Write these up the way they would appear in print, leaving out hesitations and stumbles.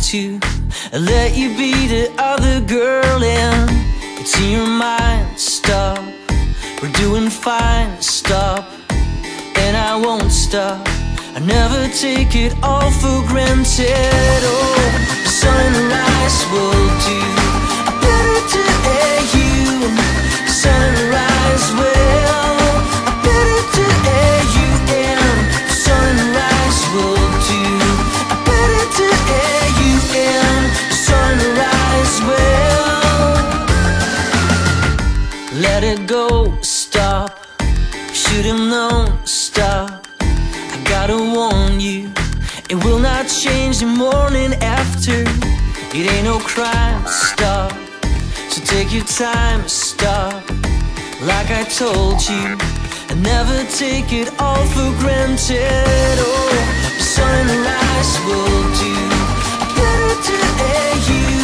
to let you be the other girl, and it's in your mind. Stop, we're doing fine. Stop, and I won't stop. I never take it all for granted. Oh, sunrise will do. I better to air you. Sunrise will. I better to air you in. Sunrise will do. I better to air you in. Sunrise will. Let it go. Stop. Should have known. Stop. Gotta warn you, it will not change the morning after. It ain't no crime, stop. So take your time, stop. Like I told you, and never take it all for granted. Oh, sunrise will do. Better to air you.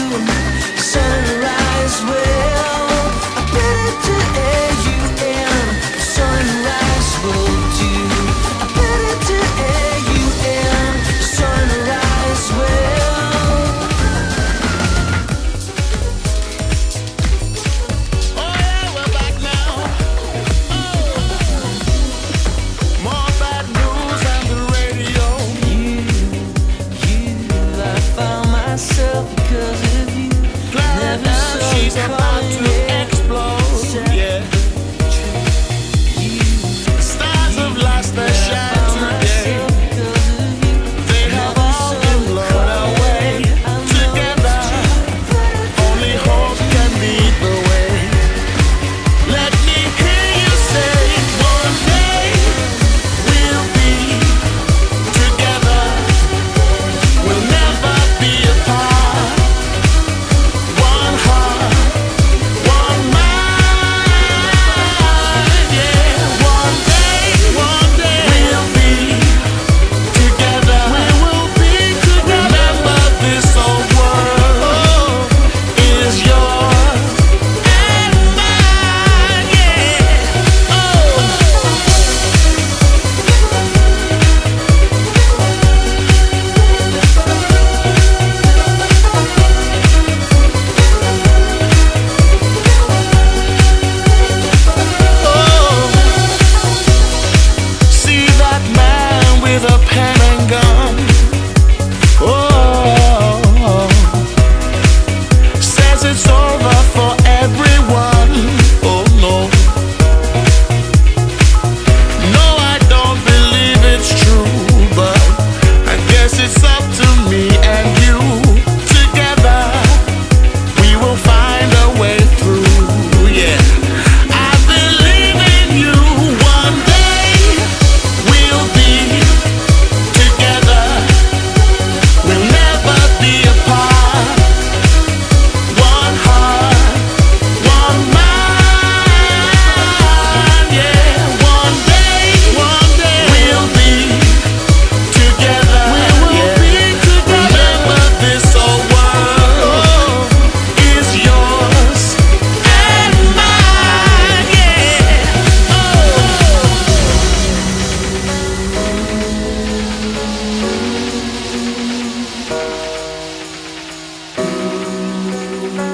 Sunrise will. Better to air you in. Sunrise will do. She's about to explode, yeah. Stars have lost their shine today. They have all been blown away. Together, only hope can lead the way. Let me hear you say, one day we'll be together. We'll never be apart.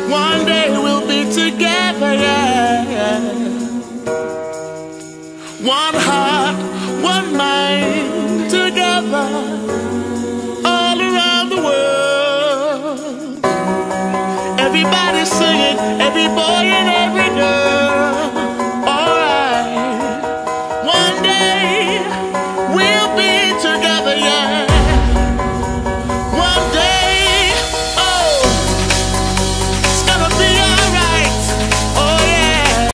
One day we'll be together.